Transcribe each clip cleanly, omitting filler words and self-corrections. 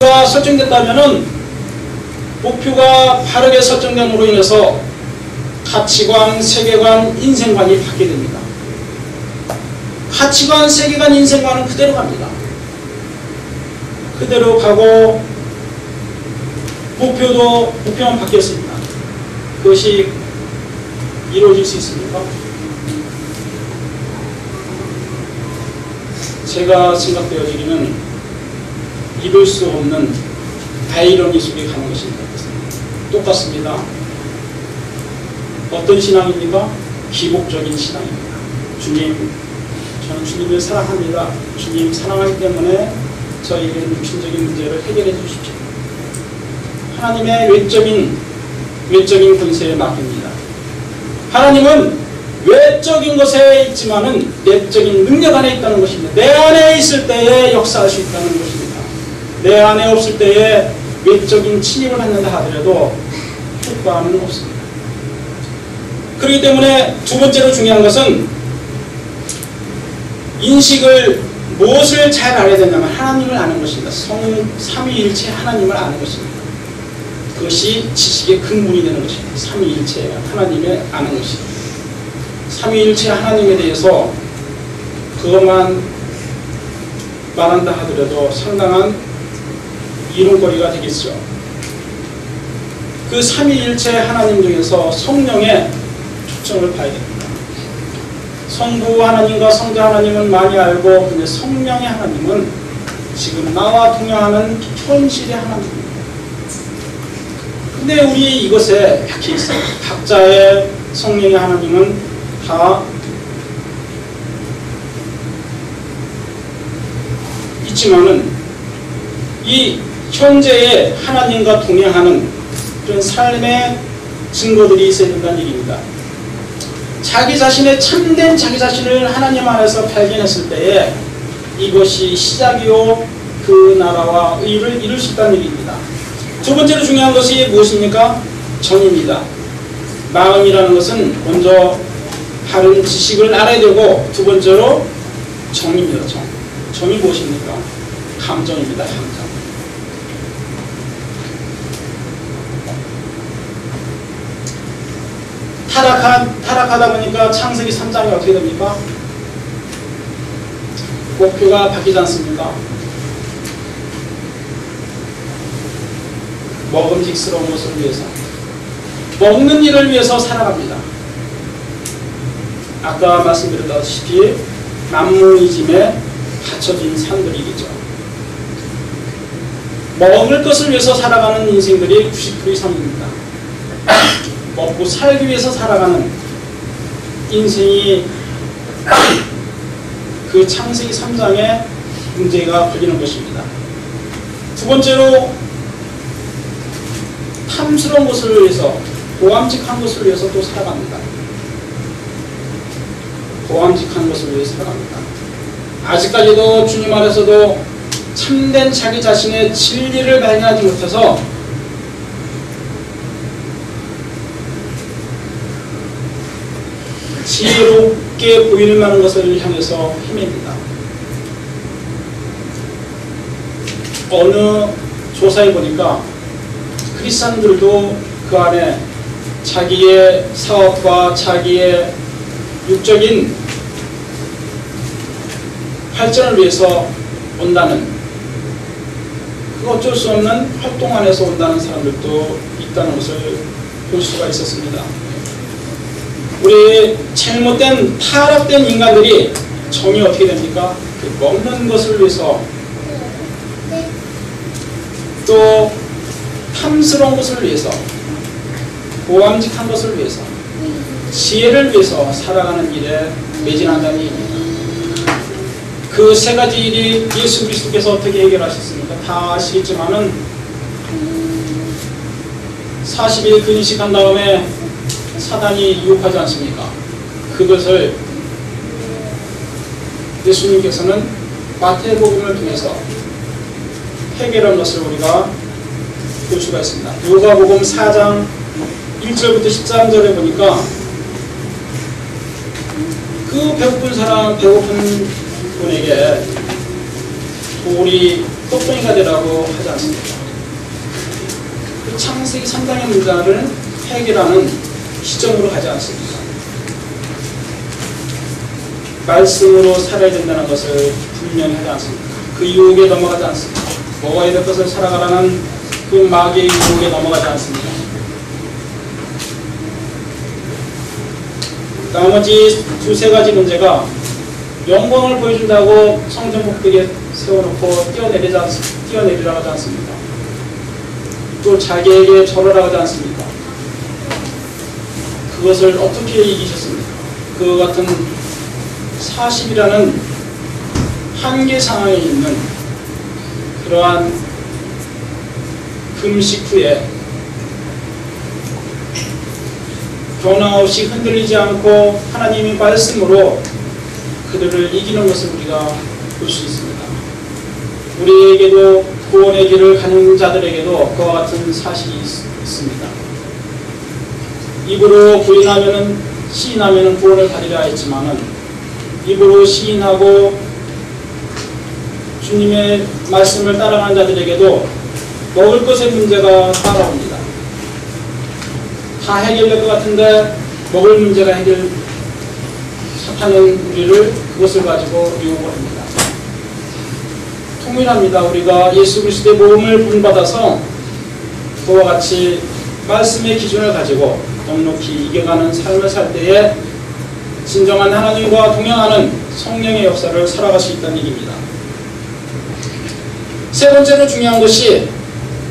목표가 설정된다면은 목표가 바르게 설정됨으로 인해서 가치관, 세계관, 인생관이 바뀌게 됩니다. 가치관, 세계관, 인생관은 그대로 갑니다. 그대로 가고 목표만 바뀌었습니다. 그것이 이루어질 수 있습니까? 제가 생각되어지기는 이룰 수 없는 아이러니 속에 가는 것입니다. 똑같습니다. 어떤 신앙입니까? 기복적인 신앙입니다. 주님, 저는 주님을 사랑합니다. 주님 사랑하기 때문에 저에게 육신적인 문제를 해결해 주십시오. 하나님의 외적인 권세에 맡깁니다. 하나님은 외적인 것에 있지만은 내적인 능력 안에 있다는 것입니다. 내 안에 있을 때에 역사할 수 있다는 것입니다. 내 안에 없을 때에 외적인 침입을 한다 하더라도 효과는 없습니다. 그렇기 때문에 두 번째로 중요한 것은 인식을 무엇을 잘 알아야 되냐면 하나님을 아는 것입니다. 삼위일체 하나님을 아는 것입니다. 그것이 지식의 근본이 되는 것입니다. 삼위일체 하나님을 아는 것입니다. 삼위일체 하나님에 대해서 그것만 말한다 하더라도 상당한 이론거리가 되겠죠. 그 삼위일체 하나님 중에서 성령의 초점을 봐야 됩니다. 성부 하나님과 성자 하나님은 많이 알고, 근데 성령의 하나님은 지금 나와 동행하는 현실의 하나님입니다. 근데 우리 이것에 약해 있어요. 각자의 성령의 하나님은 다 있지만은 이 현재의 하나님과 동행하는 그런 삶의 증거들이 있어야 된다는 얘기입니다. 자기 자신의 참된 자기 자신을 하나님 안에서 발견했을 때에 이것이 시작이요 그 나라와 의를 이룰 수 있다는 얘기입니다. 두 번째로 중요한 것이 무엇입니까? 정입니다. 마음이라는 것은 먼저 바른 지식을 알아야 되고, 두 번째로 정입니다. 정이 무엇입니까? 감정입니다. 감정. 타락하다 보니까 창세기 3장이 어떻게 됩니까? 목표가 바뀌지 않습니까? 먹음직스러운 것을 위해서, 먹는 일을 위해서 살아갑니다. 아까 말씀드렸다시피 만무이즘에 갇혀진 산들이겠죠. 먹을 것을 위해서 살아가는 인생들이 90% 이상입니다. 먹고 살기 위해서 살아가는 인생이 그 창세기 3장에 문제가 걸리는 것입니다. 두 번째로 탐스러운 것을 위해서, 보암직한 것을 위해서 또 살아갑니다. 보암직한 것을 위해서 살아갑니다. 아직까지도 주님 안에서도 참된 자기 자신의 진리를 발견하지 못해서 지혜롭게 보이는 많은 것을 향해서 헤맵니다. 어느 조사에 보니까 크리스찬들도 그 안에 자기의 사업과 자기의 육적인 발전을 위해서 온다는, 그 어쩔 수 없는 활동 안에서 온다는 사람들도 있다는 것을 볼 수가 있었습니다. 우리 잘못된 타락된 인간들이 정이 어떻게 됩니까? 먹는 것을 위해서, 또 탐스러운 것을 위해서, 보암직한 것을 위해서, 지혜를 위해서 살아가는 일에 매진한다는 얘기입니다. 그 세 가지 일이 예수 그리스도께서 어떻게 해결하셨습니까? 다 아시겠지만은 40일 근식한 다음에 사단이 유혹하지 않습니까? 그것을 예수님께서는 마태복음을 통해서 해결한 것을 우리가 볼 수가 있습니다. 요가복음 4장 1절부터 13절에 보니까 그 배고픈 분에게 돌이 똑똑이가 되라고 하지 않습니까? 그 창세기 3장의 문제를 해결하는 시점으로 가지 않습니까? 말씀으로 살아야 된다는 것을 분명히 하지 않습니까? 그 유혹에 넘어가지 않습니까? 먹어야 될 것을 살아가라는 그 마귀의 유혹에 넘어가지 않습니까? 나머지 두세 가지 문제가 영광을 보여준다고 성전 꼭대기에 세워놓고 뛰어내리라고 하지 않습니까? 또 자기에게 절하라고 하지 않습니까? 그것을 어떻게 이기셨습니까? 그 같은 40이라는 한계 상황에 있는 그러한 금식 후에 변화 없이 흔들리지 않고 하나님의 말씀으로 그들을 이기는 것을 우리가 볼 수 있습니다. 우리에게도 구원의 길을 가는 자들에게도 그와 같은 사실이 있습니다. 입으로 시인하면 구원을 받으려 했지만은 입으로 시인하고 주님의 말씀을 따라가는 자들에게도 먹을 것의 문제가 따라옵니다. 다 해결될 것 같은데 먹을 문제가 사탄은 우리를 그것을 가지고 유혹을 합니다. 통일합니다. 우리가 예수 그리스도의 몸을 본받아서 그와 같이 말씀의 기준을 가지고 넉넉히 이겨가는 삶을 살 때에 진정한 하나님과 동행하는 성령의 역사를 살아갈 수 있다는 얘기입니다. 세 번째로 중요한 것이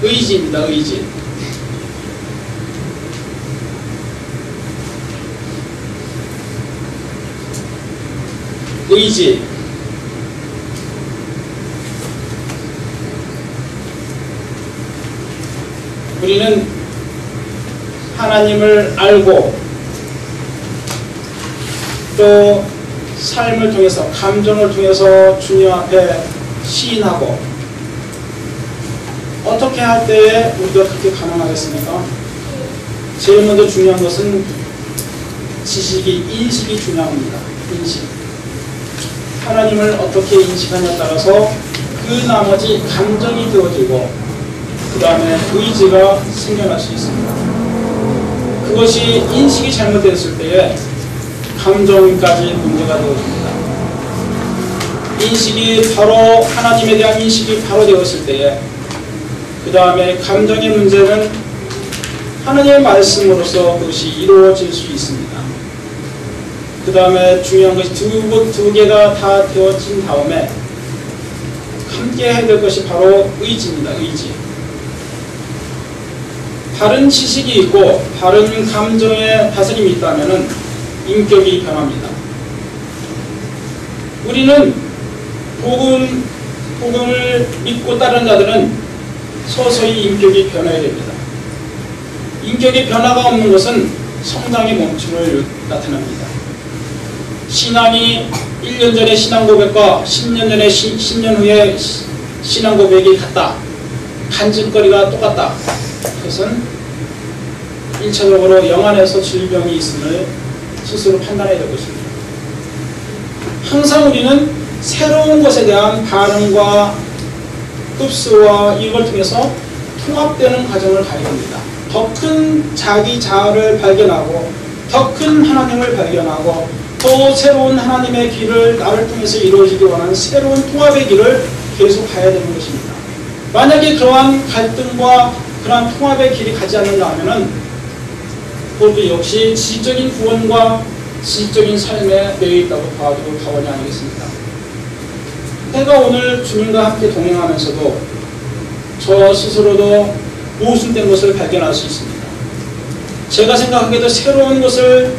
의지입니다. 의지. 의지. 우리는 하나님을 알고 또 삶을 통해서 감정을 통해서 주님 앞에 시인하고 어떻게 할 때에 우리가 그렇게 가능하겠습니까? 제일 먼저 중요한 것은 인식이 중요합니다. 인식. 하나님을 어떻게 인식하냐에 따라서 그 나머지 감정이 되어지고 그 다음에 의지가 생겨날 수 있습니다. 그것이 인식이 잘못됐을 때에 감정까지 문제가 되어집니다. 인식이 바로 하나님에 대한 인식이 바로 되었을 때에 그 다음에 감정의 문제는 하나님의 말씀으로서 그것이 이루어질 수 있습니다. 그 다음에 중요한 것이 두 개가 다 되어진 다음에 함께 해야 될 것이 바로 의지입니다. 의지. 바른 지식이 있고 바른 감정의 다스림이 있다면 인격이 변합니다. 우리는 복음을 믿고 따르는 자들은 서서히 인격이 변해야 됩니다. 인격의 변화가 없는 것은 성장의 멈춤을 나타납니다. 신앙이 1년 전에 신앙 고백과 10년 전에 10년 후에 신앙 고백이 같다. 간증거리가 똑같다. 그것은 1차적으로 영 안에서 질병이 있음을 스스로 판단해야 될 것입니다. 항상 우리는 새로운 것에 대한 반응과 흡수와 이걸 통해서 통합되는 과정을 가야 됩니다. 더 큰 자기 자아를 발견하고 더 큰 하나님을 발견하고 또 새로운 하나님의 길을 나를 통해서 이루어지기 원하는 새로운 통합의 길을 계속 가야 되는 것입니다. 만약에 그러한 갈등과 그러한 통합의 길이 가지 않는다 하면은 그것도 역시 지식적인 구원과 지식적인 삶에 매여 있다고 봐도 과언이 아니겠습니다. 내가 오늘 주님과 함께 동행하면서도 저 스스로도 모순된 것을 발견할 수 있습니다. 제가 생각하기에도 새로운 것을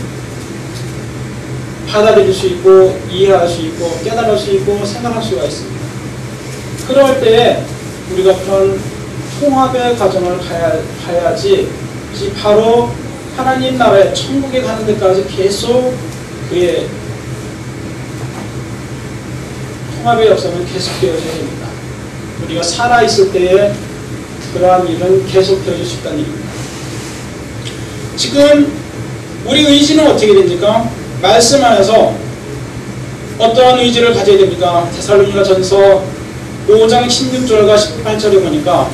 받아들일 수 있고 이해할 수 있고 깨달을 수 있고 생각할 수가 있습니다. 그럴 때에 우리가 그런 통합의 과정을 가야지 바로 하나님 나라에 천국에 가는 데까지 계속 그의 통합의 역사는 계속되어져야 됩니다. 우리가 살아있을 때에 그러한 일은 계속되어질 수 있다는 얘기입니다. 지금 우리 의지는 어떻게 됩니까? 말씀 안에서 어떠한 의지를 가져야 됩니까? 데살로니가 전서 5장 16절과 18절에 보니까